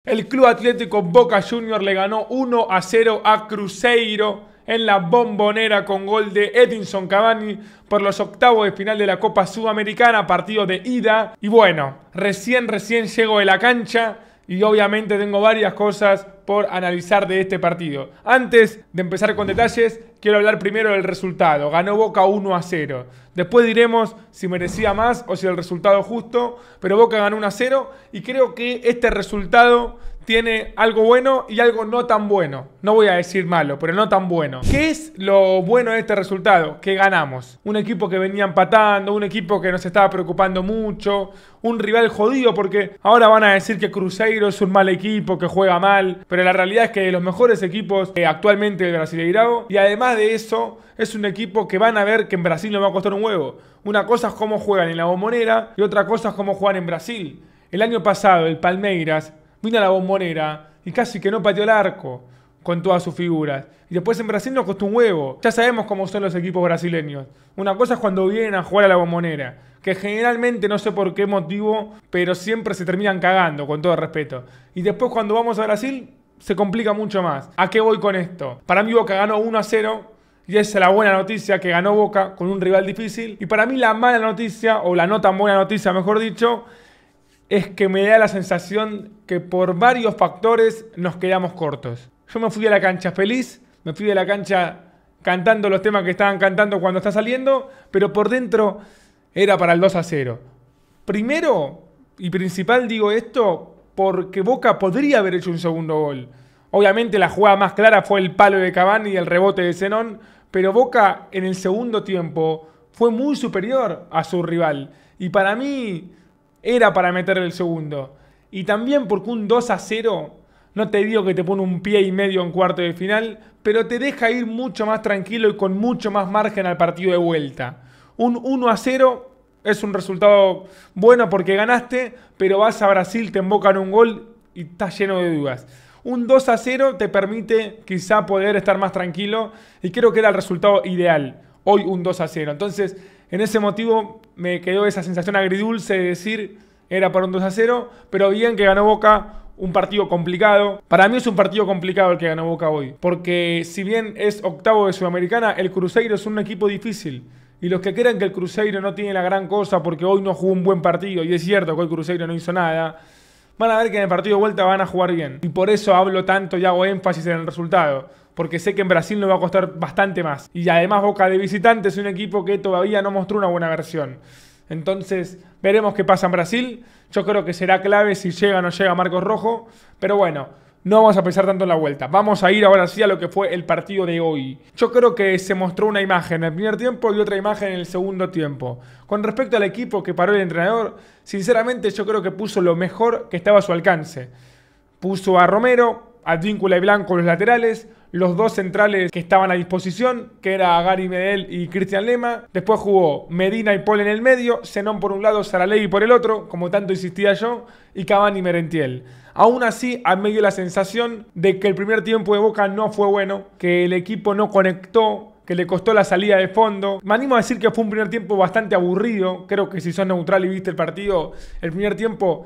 El Club Atlético Boca Juniors le ganó 1-0 a Cruzeiro en la Bombonera con gol de Edinson Cavani por los octavos de final de la Copa Sudamericana, partido de ida. Y bueno, recién llego de la cancha y obviamente tengo varias cosas por analizar de este partido. Antes de empezar con detalles, quiero hablar primero del resultado. Ganó Boca 1-0. Después diremos si merecía más o si el resultado justo, pero Boca ganó 1-0 y creo que este resultado tiene algo bueno y algo no tan bueno. No voy a decir malo, pero no tan bueno. ¿Qué es lo bueno de este resultado? Que ganamos. Un equipo que venía empatando, un equipo que nos estaba preocupando mucho, un rival jodido porque ahora van a decir que Cruzeiro es un mal equipo, que juega mal, pero la realidad es que de los mejores equipos actualmente del Brasileirao, y además de eso es un equipo que van a ver que en Brasil no va a costar un huevo. Una cosa es cómo juegan en la Bombonera y otra cosa es cómo juegan en Brasil. El año pasado el Palmeiras vino a la Bombonera y casi que no pateó el arco con todas sus figuras. Y después en Brasil nos costó un huevo. Ya sabemos cómo son los equipos brasileños. Una cosa es cuando vienen a jugar a la Bombonera, que generalmente no sé por qué motivo, pero siempre se terminan cagando, con todo respeto. Y después cuando vamos a Brasil se complica mucho más. ¿A qué voy con esto? Para mí Boca ganó 1-0. Y esa es la buena noticia, que ganó Boca con un rival difícil. Y para mí la mala noticia, o la no tan buena noticia mejor dicho, es que me da la sensación que por varios factores nos quedamos cortos. Yo me fui a la cancha feliz, me fui de la cancha cantando los temas que estaban cantando cuando está saliendo, pero por dentro era para el 2-0. Primero y principal digo esto porque Boca podría haber hecho un segundo gol. Obviamente la jugada más clara fue el palo de Cavani y el rebote de Zenón, pero Boca en el segundo tiempo fue muy superior a su rival. Y para mí era para meter el segundo. Y también porque un 2-0, no te digo que te pone un pie y medio en cuarto de final, pero te deja ir mucho más tranquilo y con mucho más margen al partido de vuelta. Un 1-0 es un resultado bueno porque ganaste, pero vas a Brasil, te embocan un gol y estás lleno de dudas. Un 2-0 te permite quizá poder estar más tranquilo y creo que era el resultado ideal. Hoy un 2-0. Entonces, en ese motivo me quedó esa sensación agridulce de decir era para un 2-0, pero bien que ganó Boca, un partido complicado. Para mí es un partido complicado el que ganó Boca hoy, porque si bien es octavo de Sudamericana, el Cruzeiro es un equipo difícil. Y los que crean que el Cruzeiro no tiene la gran cosa porque hoy no jugó un buen partido, y es cierto que hoy el Cruzeiro no hizo nada, van a ver que en el partido de vuelta van a jugar bien. Y por eso hablo tanto y hago énfasis en el resultado, porque sé que en Brasil nos va a costar bastante más. Y además Boca de visitante es un equipo que todavía no mostró una buena versión. Entonces veremos qué pasa en Brasil. Yo creo que será clave si llega o no llega Marcos Rojo. Pero bueno, no vamos a pensar tanto en la vuelta. Vamos a ir ahora sí a lo que fue el partido de hoy. Yo creo que se mostró una imagen en el primer tiempo y otra imagen en el segundo tiempo. Con respecto al equipo que paró el entrenador, sinceramente yo creo que puso lo mejor que estaba a su alcance. Puso a Romero, a Advíncula y Blanco los laterales, los dos centrales que estaban a disposición, que era Gary Medel y Cristian Lema. Después jugó Medina y Paul en el medio, Zenón por un lado, Saralegui por el otro, como tanto insistía yo, y Cavani y Merentiel. Aún así, a medio de la sensación de que el primer tiempo de Boca no fue bueno, que el equipo no conectó, que le costó la salida de fondo. Me animo a decir que fue un primer tiempo bastante aburrido. Creo que si sos neutral y viste el partido, el primer tiempo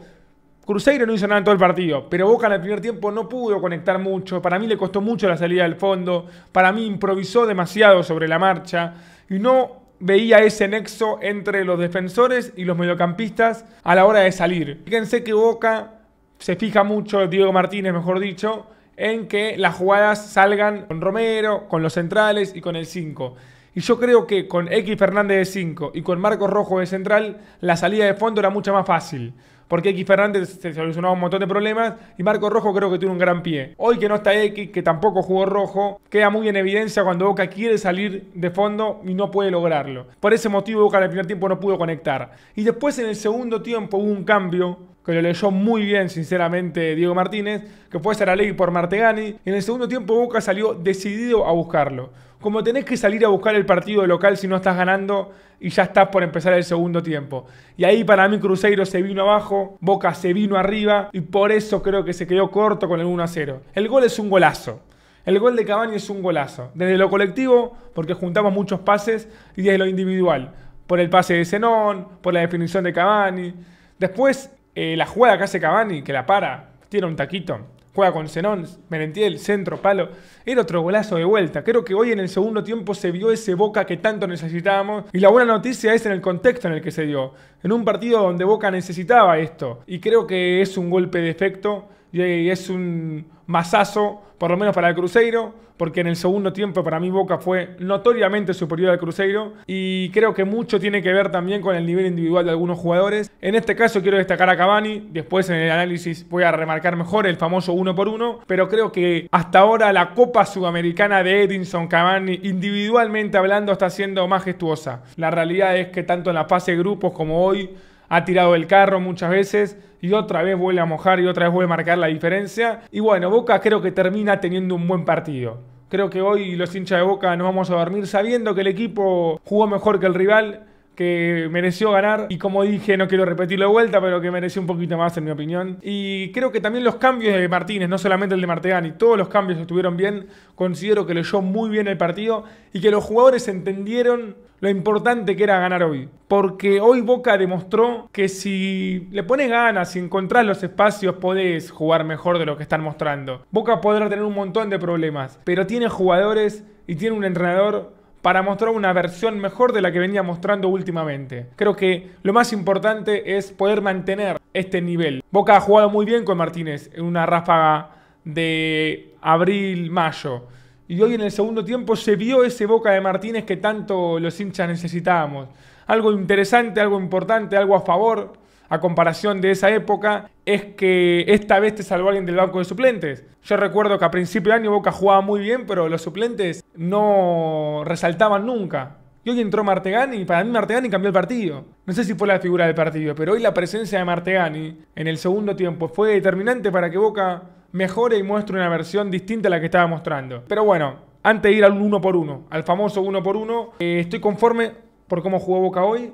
Cruzeiro no hizo nada en todo el partido, pero Boca en el primer tiempo no pudo conectar mucho. Para mí le costó mucho la salida del fondo. Para mí improvisó demasiado sobre la marcha y no veía ese nexo entre los defensores y los mediocampistas a la hora de salir. Fíjense que Boca se fija mucho, Diego Martínez mejor dicho, en que las jugadas salgan con Romero, con los centrales y con el 5. Y yo creo que con X Fernández de 5 y con Marcos Rojo de central, la salida de fondo era mucho más fácil. Porque X Fernández se solucionaba un montón de problemas y Marcos Rojo creo que tiene un gran pie. Hoy que no está X, que tampoco jugó Rojo, queda muy en evidencia cuando Boca quiere salir de fondo y no puede lograrlo. Por ese motivo Boca en el primer tiempo no pudo conectar. Y después en el segundo tiempo hubo un cambio que lo leyó muy bien, sinceramente, Diego Martínez, que fue Saralegui por Martegani. Y en el segundo tiempo Boca salió decidido a buscarlo. Como tenés que salir a buscar el partido de local si no estás ganando y ya estás por empezar el segundo tiempo. Y ahí para mí Cruzeiro se vino abajo, Boca se vino arriba y por eso creo que se quedó corto con el 1-0. El gol es un golazo. El gol de Cavani es un golazo. Desde lo colectivo, porque juntamos muchos pases, y desde lo individual. Por el pase de Zenón, por la definición de Cavani. Después, la jugada que hace Cavani, que la para, tira un taquito, juega con Zenón, Merentiel, centro, palo. Era otro golazo de vuelta. Creo que hoy en el segundo tiempo se vio ese Boca que tanto necesitábamos. Y la buena noticia es en el contexto en el que se dio. En un partido donde Boca necesitaba esto. Y creo que es un golpe de efecto y es un masazo, por lo menos para el Cruzeiro, porque en el segundo tiempo para mí Boca fue notoriamente superior al Cruzeiro y creo que mucho tiene que ver también con el nivel individual de algunos jugadores. En este caso quiero destacar a Cavani, después en el análisis voy a remarcar mejor el famoso 1 por 1, pero creo que hasta ahora la Copa Sudamericana de Edinson Cavani, individualmente hablando, está siendo majestuosa. La realidad es que tanto en la fase de grupos como hoy ha tirado el carro muchas veces y otra vez vuelve a mojar y otra vez vuelve a marcar la diferencia. Y bueno, Boca creo que termina teniendo un buen partido. Creo que hoy los hinchas de Boca nos vamos a dormir sabiendo que el equipo jugó mejor que el rival, que mereció ganar y como dije, no quiero repetirlo de vuelta, pero que mereció un poquito más en mi opinión. Y creo que también los cambios de Martínez, no solamente el de Martegani, todos los cambios estuvieron bien. Considero que leyó muy bien el partido y que los jugadores entendieron lo importante que era ganar hoy. Porque hoy Boca demostró que si le pones ganas, si encontrás los espacios, podés jugar mejor de lo que están mostrando. Boca podrá tener un montón de problemas, pero tiene jugadores y tiene un entrenador para mostrar una versión mejor de la que venía mostrando últimamente. Creo que lo más importante es poder mantener este nivel. Boca ha jugado muy bien con Martínez en una ráfaga de abril-mayo. Y hoy en el segundo tiempo se vio ese Boca de Martínez que tanto los hinchas necesitábamos. Algo interesante, algo importante, algo a favor, a comparación de esa época, es que esta vez te salvó alguien del banco de suplentes. Yo recuerdo que a principio de año Boca jugaba muy bien, pero los suplentes no resaltaban nunca. Y hoy entró Martegani y para mí Martegani cambió el partido. No sé si fue la figura del partido, pero hoy la presencia de Martegani en el segundo tiempo fue determinante para que Boca mejore y muestre una versión distinta a la que estaba mostrando. Pero bueno, antes de ir al 1 por 1, al famoso 1 por 1, estoy conforme por cómo jugó Boca hoy.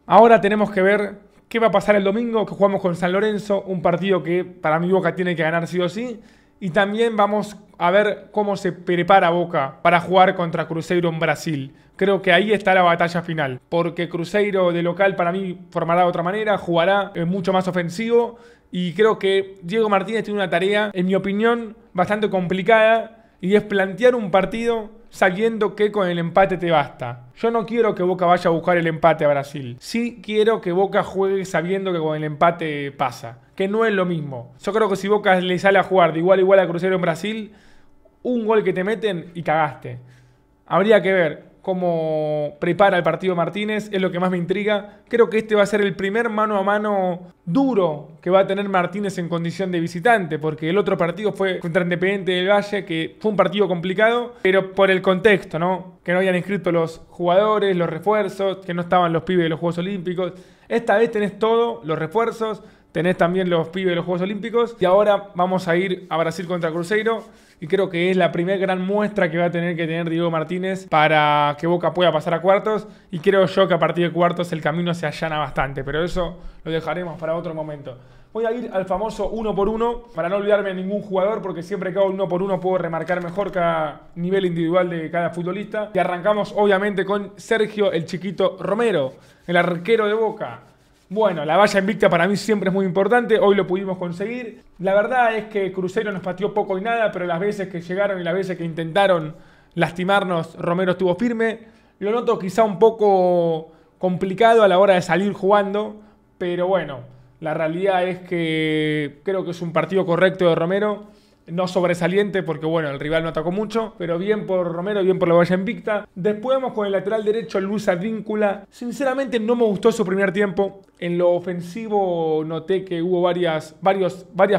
Ahora tenemos que ver qué va a pasar el domingo, que jugamos con San Lorenzo, un partido que para mí Boca tiene que ganar sí o sí. Y también vamos a ver cómo se prepara Boca para jugar contra Cruzeiro en Brasil. Creo que ahí está la batalla final, porque Cruzeiro de local para mí formará de otra manera, jugará mucho más ofensivo y creo que Diego Martínez tiene una tarea, en mi opinión, bastante complicada y es plantear un partido sabiendo que con el empate te basta. Yo no quiero que Boca vaya a buscar el empate a Brasil. Sí quiero que Boca juegue sabiendo que con el empate pasa, que no es lo mismo. Yo creo que si Boca le sale a jugar de igual a igual a Cruzeiro en Brasil, un gol que te meten y cagaste. Habría que ver cómo prepara el partido Martínez, es lo que más me intriga. Creo que este va a ser el primer mano a mano duro que va a tener Martínez en condición de visitante, porque el otro partido fue contra Independiente del Valle, que fue un partido complicado, pero por el contexto, ¿no? Que no habían inscrito los jugadores, los refuerzos, que no estaban los pibes de los Juegos Olímpicos. Esta vez tenés todo, los refuerzos, tenés también los pibes de los Juegos Olímpicos, y ahora vamos a ir a Brasil contra Cruzeiro. Y creo que es la primera gran muestra que va a tener que tener Diego Martínez para que Boca pueda pasar a cuartos. Y creo yo que a partir de cuartos el camino se allana bastante, pero eso lo dejaremos para otro momento. Voy a ir al famoso 1 por 1 para no olvidarme de ningún jugador, porque siempre que hago el 1 por 1 puedo remarcar mejor cada nivel individual de cada futbolista. Y arrancamos obviamente con Sergio el Chiquito Romero, el arquero de Boca. Bueno, la valla invicta para mí siempre es muy importante, hoy lo pudimos conseguir. La verdad es que Cruzeiro nos pateó poco y nada, pero las veces que llegaron y las veces que intentaron lastimarnos, Romero estuvo firme. Lo noto quizá un poco complicado a la hora de salir jugando, pero bueno, la realidad es que creo que es un partido correcto de Romero. No sobresaliente porque, bueno, el rival no atacó mucho, pero bien por Romero, bien por la valla invicta. Después vamos con el lateral derecho, Luis Advíncula. Sinceramente no me gustó su primer tiempo. En lo ofensivo noté que hubo varias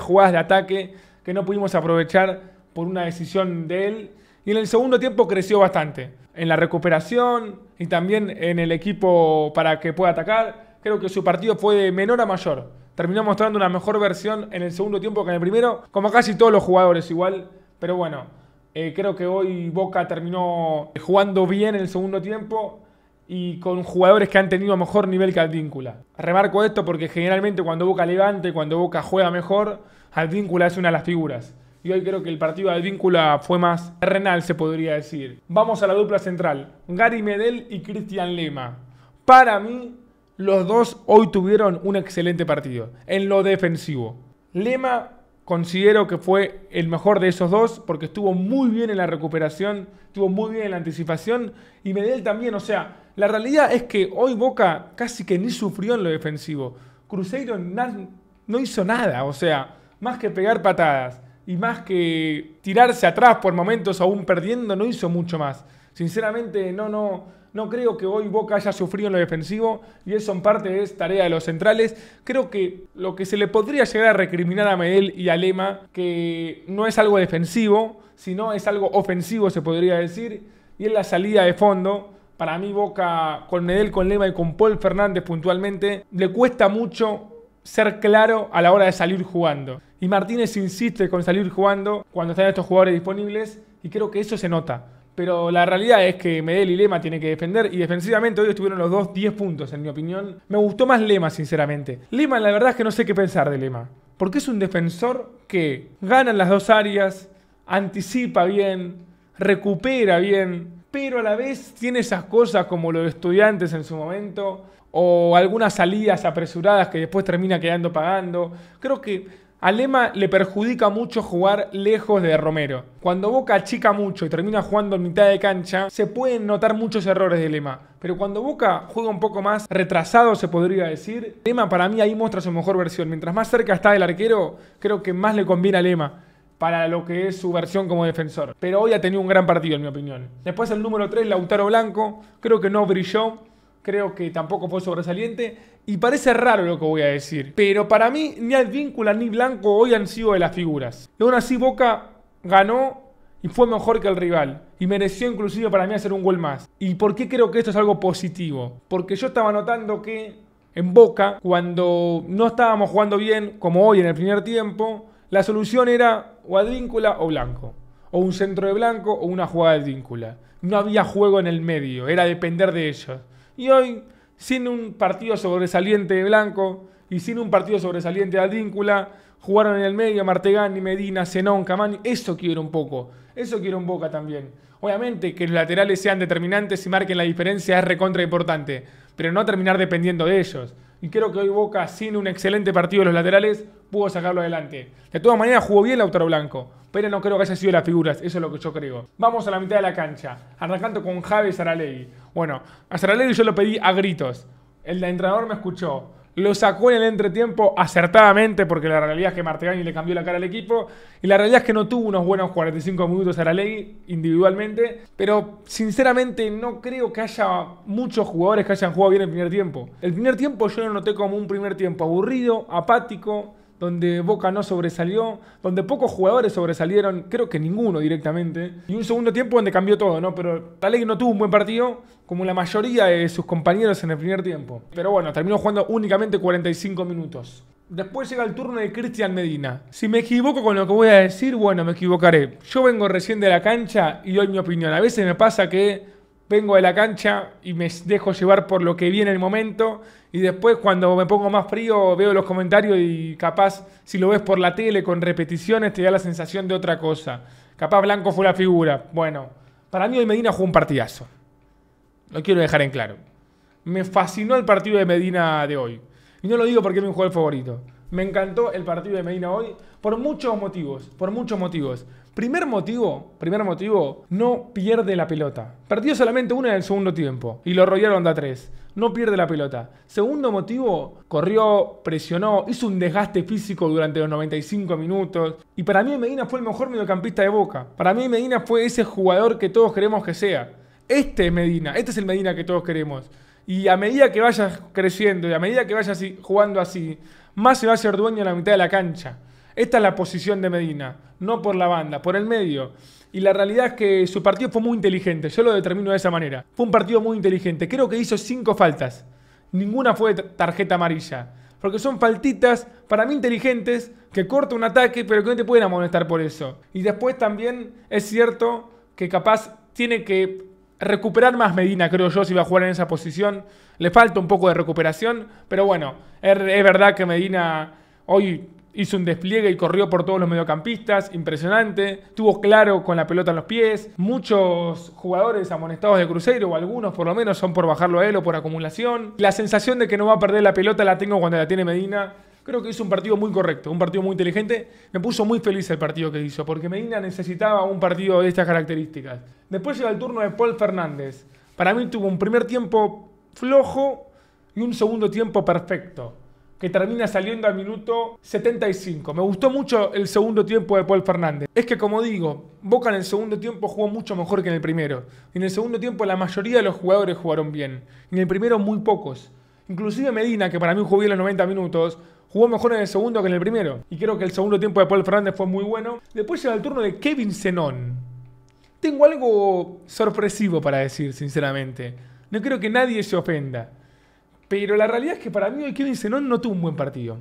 jugadas de ataque que no pudimos aprovechar por una decisión de él. Y en el segundo tiempo creció bastante. En la recuperación y también en el equipo para que pueda atacar. Creo que su partido fue de menor a mayor. Terminó mostrando una mejor versión en el segundo tiempo que en el primero, como casi todos los jugadores igual. Pero bueno, creo que hoy Boca terminó jugando bien en el segundo tiempo y con jugadores que han tenido mejor nivel que Advíncula. Remarco esto porque generalmente cuando Boca levanta y cuando Boca juega mejor, Advíncula es una de las figuras. Y hoy creo que el partido de Advíncula fue más terrenal, se podría decir. Vamos a la dupla central, Gary Medel y Cristian Lema. Para mí, los dos hoy tuvieron un excelente partido en lo defensivo. Lema considero que fue el mejor de esos dos porque estuvo muy bien en la recuperación, estuvo muy bien en la anticipación y Medel también. O sea, la realidad es que hoy Boca casi que ni sufrió en lo defensivo. Cruzeiro no hizo nada, o sea, más que pegar patadas y más que tirarse atrás por momentos aún perdiendo, no hizo mucho más. Sinceramente, no creo que hoy Boca haya sufrido en lo defensivo y eso en parte es tarea de los centrales. Creo que lo que se le podría llegar a recriminar a Medel y a Lema, que no es algo defensivo, sino es algo ofensivo, se podría decir, y es la salida de fondo. Para mí Boca, con Medel, con Lema y con Paul Fernández puntualmente, le cuesta mucho ser claro a la hora de salir jugando. Y Martínez insiste con salir jugando cuando están estos jugadores disponibles y creo que eso se nota. Pero la realidad es que Medel y Lema tienen que defender y defensivamente hoy estuvieron los dos 10 puntos, en mi opinión. Me gustó más Lema, sinceramente. Lema, la verdad es que no sé qué pensar de Lema. Porque es un defensor que gana en las dos áreas, anticipa bien, recupera bien, pero a la vez tiene esas cosas como los Estudiantes en su momento o algunas salidas apresuradas que después termina quedando pagando. Creo que a Lema le perjudica mucho jugar lejos de Romero. Cuando Boca achica mucho y termina jugando en mitad de cancha, se pueden notar muchos errores de Lema. Pero cuando Boca juega un poco más retrasado, se podría decir, Lema para mí ahí muestra su mejor versión. Mientras más cerca está del arquero, creo que más le conviene a Lema para lo que es su versión como defensor. Pero hoy ha tenido un gran partido, en mi opinión. Después el número 3, Lautaro Blanco, creo que no brilló. Creo que tampoco fue sobresaliente. Y parece raro lo que voy a decir. Pero para mí, ni Advíncula ni Blanco hoy han sido de las figuras. Y aún así, Boca ganó y fue mejor que el rival. Y mereció inclusive para mí hacer un gol más. ¿Y por qué creo que esto es algo positivo? Porque yo estaba notando que en Boca, cuando no estábamos jugando bien, como hoy en el primer tiempo, la solución era o Advíncula o Blanco. O un centro de Blanco o una jugada de Advíncula. No había juego en el medio, era depender de ellos. Y hoy, sin un partido sobresaliente de Blanco y sin un partido sobresaliente de Advíncula, jugaron en el medio Martegani, Medina, Zenón, Camaño. Eso quiero un poco. Eso quiero un Boca también. Obviamente que los laterales sean determinantes y marquen la diferencia es recontra importante, pero no terminar dependiendo de ellos. Y creo que hoy Boca, sin un excelente partido de los laterales, pudo sacarlo adelante. De todas maneras, jugó bien Lautaro Blanco, pero no creo que haya sido las figuras. Eso es lo que yo creo. Vamos a la mitad de la cancha, arrancando con Javi Saralegui. Bueno, a Saralegui yo lo pedí a gritos. El entrenador me escuchó. Lo sacó en el entretiempo acertadamente porque la realidad es que Martegani le cambió la cara al equipo y la realidad es que no tuvo unos buenos 45 minutos Saralegui individualmente, pero sinceramente no creo que haya muchos jugadores que hayan jugado bien el primer tiempo. El primer tiempo yo lo noté como un primer tiempo aburrido, apático, donde Boca no sobresalió, donde pocos jugadores sobresalieron, creo que ninguno directamente, y un segundo tiempo donde cambió todo, ¿no? Pero Saralegui no tuvo un buen partido, como la mayoría de sus compañeros en el primer tiempo. Pero bueno, terminó jugando únicamente 45 minutos. Después llega el turno de Cristian Medina. Si me equivoco con lo que voy a decir, bueno, me equivocaré. Yo vengo recién de la cancha y doy mi opinión. A veces me pasa que vengo de la cancha y me dejo llevar por lo que viene el momento y después cuando me pongo más frío veo los comentarios y capaz si lo ves por la tele con repeticiones te da la sensación de otra cosa. Capaz Blanco fue la figura. Bueno, para mí hoy Medina jugó un partidazo. Lo quiero dejar en claro. Me fascinó el partido de Medina de hoy. Y no lo digo porque es mi jugador favorito. Me encantó el partido de Medina hoy por muchos motivos. Por muchos motivos. Primer motivo, no pierde la pelota. Perdió solamente una en el segundo tiempo y lo rodearon de a 3. No pierde la pelota. Segundo motivo, corrió, presionó, hizo un desgaste físico durante los 95 minutos. Y para mí Medina fue el mejor mediocampista de Boca. Para mí Medina fue ese jugador que todos queremos que sea. Este es Medina, este es el Medina que todos queremos. Y a medida que vayas creciendo y a medida que vayas jugando así, más se va a hacer dueño en la mitad de la cancha. Esta es la posición de Medina, no por la banda, por el medio. Y la realidad es que su partido fue muy inteligente, yo lo determino de esa manera. Fue un partido muy inteligente, creo que hizo 5 faltas. Ninguna fue tarjeta amarilla. Porque son faltitas, para mí inteligentes, que corta un ataque, pero que no te pueden amonestar por eso. Y después también es cierto que capaz tiene que recuperar más Medina, creo yo, si va a jugar en esa posición. Le falta un poco de recuperación, pero bueno, es verdad que Medina hoy hizo un despliegue y corrió por todos los mediocampistas, impresionante, estuvo claro con la pelota en los pies. Muchos jugadores amonestados de Cruzeiro, o algunos por lo menos, son por bajarlo a él o por acumulación. La sensación de que no va a perder la pelota la tengo cuando la tiene Medina. Creo que hizo un partido muy correcto, un partido muy inteligente. Me puso muy feliz el partido que hizo, porque Medina necesitaba un partido de estas características. Después llega el turno de Paul Fernández. Para mí tuvo un primer tiempo flojo y un segundo tiempo perfecto, que termina saliendo al minuto 75. Me gustó mucho el segundo tiempo de Paul Fernández. Es que, como digo, Boca en el segundo tiempo jugó mucho mejor que en el primero. En el segundo tiempo la mayoría de los jugadores jugaron bien. En el primero muy pocos. Inclusive Medina, que para mí jugó bien los 90 minutos, jugó mejor en el segundo que en el primero. Y creo que el segundo tiempo de Paul Fernández fue muy bueno. Después llega el turno de Kevin Zenón. Tengo algo sorpresivo para decir, sinceramente. No creo que nadie se ofenda. Pero la realidad es que para mí hoy Kevin Zenón no tuvo un buen partido.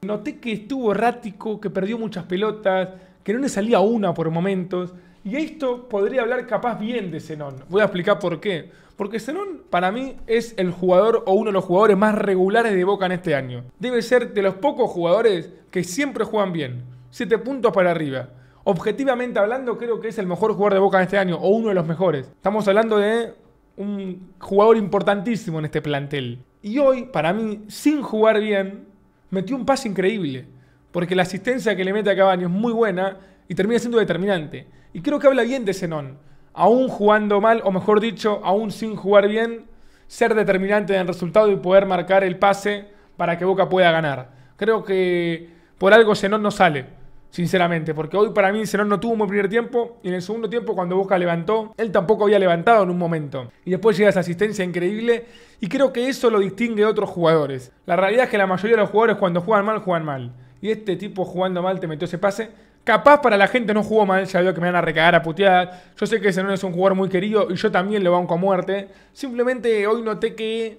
Noté que estuvo errático, que perdió muchas pelotas, que no le salía una por momentos. Y esto podría hablar capaz bien de Zenón. Voy a explicar por qué. Porque Zenón para mí es el jugador o uno de los jugadores más regulares de Boca en este año. Debe ser de los pocos jugadores que siempre juegan bien. 7 puntos para arriba. Objetivamente hablando, creo que es el mejor jugador de Boca en este año, o uno de los mejores. Estamos hablando de un jugador importantísimo en este plantel. Y hoy, para mí, sin jugar bien, metió un pase increíble. Porque la asistencia que le mete a Cavani es muy buena y termina siendo determinante. Y creo que habla bien de Zenón. Aún jugando mal, o mejor dicho, aún sin jugar bien, ser determinante en el resultado y poder marcar el pase para que Boca pueda ganar. Creo que por algo Zenón no sale. Sinceramente, porque hoy para mí Zenón no tuvo un buen primer tiempo y en el segundo tiempo cuando Boca levantó, él tampoco había levantado en un momento. Y después llega esa asistencia increíble y creo que eso lo distingue de otros jugadores. La realidad es que la mayoría de los jugadores cuando juegan mal. Y este tipo jugando mal te metió ese pase. Capaz para la gente no jugó mal, ya veo que me van a recagar a puteadas. Yo sé que Zenón es un jugador muy querido y yo también lo banco a muerte. Simplemente hoy noté que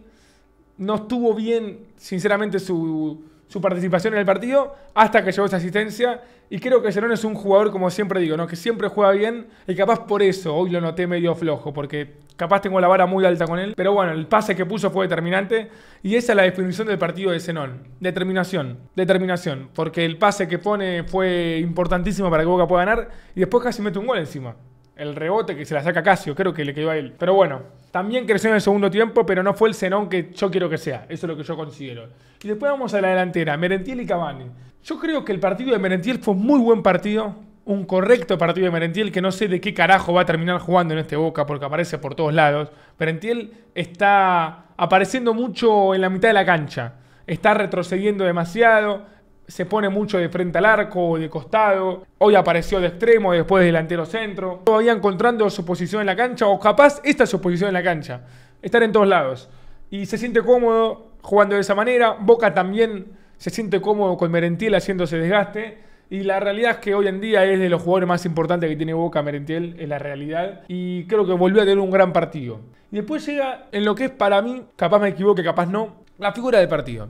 no estuvo bien, sinceramente, su participación en el partido hasta que llegó esa asistencia. Y creo que Zenón es un jugador, como siempre digo, ¿no? Que siempre juega bien y capaz por eso hoy lo noté medio flojo, porque capaz tengo la vara muy alta con él. Pero bueno, el pase que puso fue determinante y esa es la definición del partido de Zenón. Determinación, porque el pase que pone fue importantísimo para que Boca pueda ganar y después casi mete un gol encima. El rebote que se la saca Casio, creo que le quedó a él. Pero bueno, también creció en el segundo tiempo, pero no fue el Zenón que yo quiero que sea. Eso es lo que yo considero. Y después vamos a la delantera, Merentiel y Cavani. Yo creo que el partido de Merentiel fue un muy buen partido. Un correcto partido de Merentiel, que no sé de qué carajo va a terminar jugando en este Boca, porque aparece por todos lados. Merentiel está apareciendo mucho en la mitad de la cancha. Está retrocediendo demasiado. Se pone mucho de frente al arco o de costado. Hoy apareció de extremo, después de delantero centro. Todavía encontrando su posición en la cancha, o capaz esta es su posición en la cancha. Estar en todos lados. Y se siente cómodo jugando de esa manera. Boca también se siente cómodo con Merentiel haciéndose desgaste. Y la realidad es que hoy en día es de los jugadores más importantes que tiene Boca, Merentiel, es la realidad. Y creo que volvió a tener un gran partido. Y después llega en lo que es para mí, capaz me equivoque, capaz no, la figura del partido.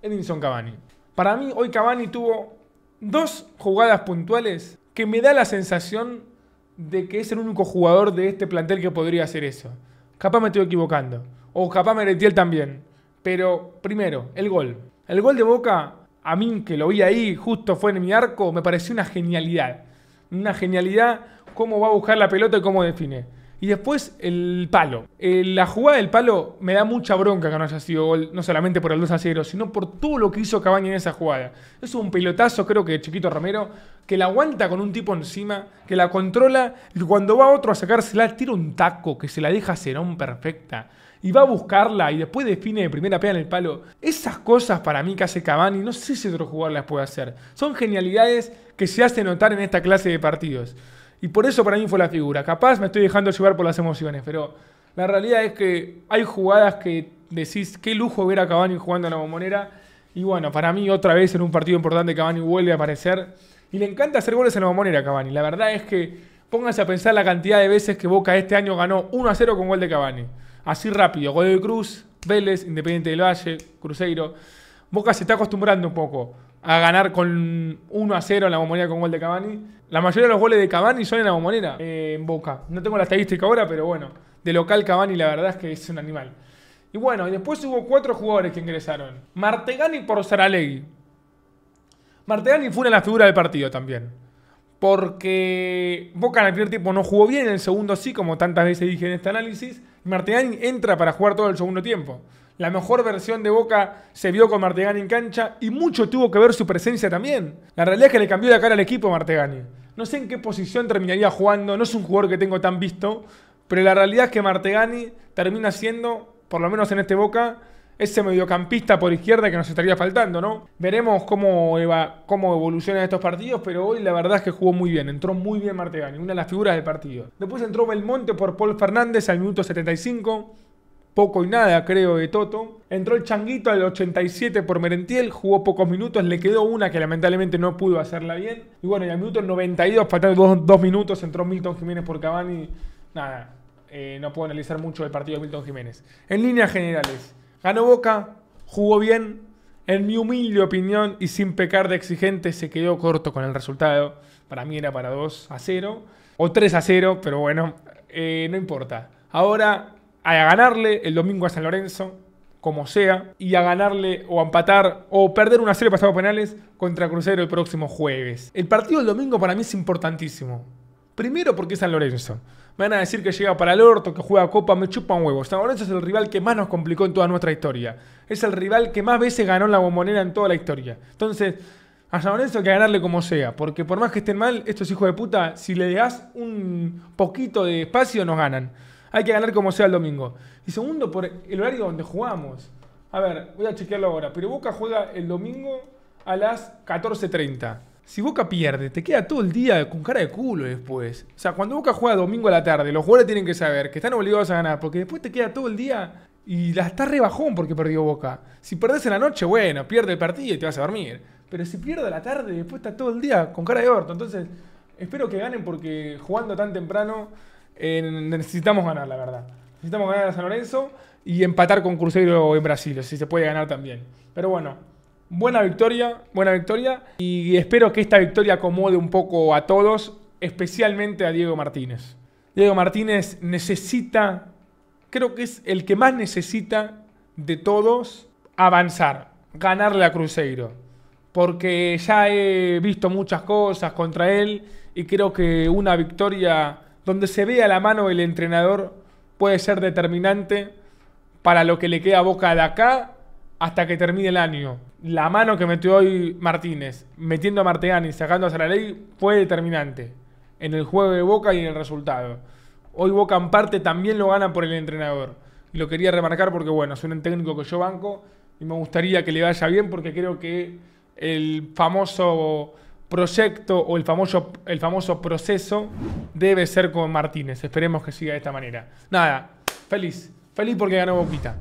Edinson Cavani. Para mí, hoy Cavani tuvo 2 jugadas puntuales que me da la sensación de que es el único jugador de este plantel que podría hacer eso. Capaz me estoy equivocando. O capaz Merentiel también. Pero, primero, el gol. El gol de Boca, a mí que lo vi ahí, justo fue en mi arco, me pareció una genialidad. Una genialidad cómo va a buscar la pelota y cómo define. Y después el palo. La jugada del palo me da mucha bronca que no haya sido gol, no solamente por el 2-0, sino por todo lo que hizo Cavani en esa jugada. Es un pelotazo, creo que de Chiquito Romero, que la aguanta con un tipo encima, que la controla, y cuando va otro a sacársela, tira un taco que se la deja a Zenón perfecta. Y va a buscarla y después define de primera, pega en el palo. Esas cosas para mí que hace Cavani, no sé si otro jugador las puede hacer. Son genialidades que se hacen notar en esta clase de partidos. Y por eso para mí fue la figura. Capaz me estoy dejando llevar por las emociones, pero la realidad es que hay jugadas que decís, qué lujo ver a Cavani jugando en la Bombonera. Y bueno, para mí otra vez en un partido importante Cavani vuelve a aparecer. Y le encanta hacer goles en la Bombonera a Cavani. La verdad es que pónganse a pensar la cantidad de veces que Boca este año ganó 1-0 con gol de Cavani. Así rápido, gol de Cruz, Vélez, Independiente del Valle, Cruzeiro. Boca se está acostumbrando un poco a ganar con 1-0 en la Bombonera con gol de Cavani. La mayoría de los goles de Cavani son en la Bombonera, en Boca. No tengo la estadística ahora, pero bueno, de local Cavani la verdad es que es un animal. Y bueno, y después hubo 4 jugadores que ingresaron. Martegani por Saralegui. Martegani fue una de las figuras del partido también. Porque Boca en el primer tiempo no jugó bien, en el segundo sí, como tantas veces dije en este análisis. Y Martegani entra para jugar todo el segundo tiempo. La mejor versión de Boca se vio con Martegani en cancha y mucho tuvo que ver su presencia también. La realidad es que le cambió la cara al equipo Martegani. No sé en qué posición terminaría jugando, no es un jugador que tengo tan visto, pero la realidad es que Martegani termina siendo, por lo menos en este Boca, ese mediocampista por izquierda que nos estaría faltando, ¿no? Veremos cómo evolucionan estos partidos, pero hoy la verdad es que jugó muy bien, entró muy bien Martegani, una de las figuras del partido. Después entró Belmonte por Paul Fernández al minuto 75. Poco y nada, creo, de Toto. Entró el Changuito al 87 por Merentiel, jugó pocos minutos, le quedó una que lamentablemente no pudo hacerla bien. Y bueno, y al minuto 92, faltando dos minutos, entró Milton Jiménez por Cavani. Nada, no puedo analizar mucho el partido de Milton Jiménez. En líneas generales, ganó Boca, jugó bien. En mi humilde opinión y sin pecar de exigente, se quedó corto con el resultado. Para mí era para 2-0 o 3-0, pero bueno, no importa. Ahora a ganarle el domingo a San Lorenzo, como sea, y a ganarle o a empatar o perder una serie pasado penales contra Cruzeiro el próximo jueves. El partido del domingo para mí es importantísimo. Primero porque es San Lorenzo. Me van a decir que llega para el orto, que juega Copa, me chupan huevos. San Lorenzo es el rival que más nos complicó en toda nuestra historia. Es el rival que más veces ganó en la Bombonera en toda la historia. Entonces, a San Lorenzo hay que ganarle como sea, porque por más que estén mal, estos hijos de puta, si le das un poquito de espacio, nos ganan. Hay que ganar como sea el domingo. Y segundo, por el horario donde jugamos. A ver, voy a chequearlo ahora. Pero Boca juega el domingo a las 14:30. Si Boca pierde, te queda todo el día con cara de culo después. O sea, cuando Boca juega domingo a la tarde, los jugadores tienen que saber que están obligados a ganar. Porque después te queda todo el día y la estás re bajón porque perdió Boca. Si perdés en la noche, bueno, pierde el partido y te vas a dormir. Pero si pierde a la tarde, después estás todo el día con cara de orto. Entonces, espero que ganen porque jugando tan temprano necesitamos ganar, la verdad. Necesitamos ganar a San Lorenzo y empatar con Cruzeiro en Brasil, si se puede ganar también. Pero bueno, buena victoria. Y espero que esta victoria acomode un poco a todos, especialmente a Diego Martínez. Diego Martínez necesita, creo que es el que más necesita de todos, avanzar, ganarle a Cruzeiro. Porque ya he visto muchas cosas contra él y creo que una victoria donde se vea la mano del entrenador puede ser determinante para lo que le queda a Boca de acá hasta que termine el año. La mano que metió hoy Martínez, metiendo a Martegani y sacando a Saraley, fue determinante en el juego de Boca y en el resultado. Hoy Boca en parte también lo gana por el entrenador. Y lo quería remarcar porque, bueno, es un técnico que yo banco y me gustaría que le vaya bien porque creo que el famoso proyecto o el famoso proceso debe ser con Martínez. Esperemos que siga de esta manera. Nada, feliz porque ganó Boquita.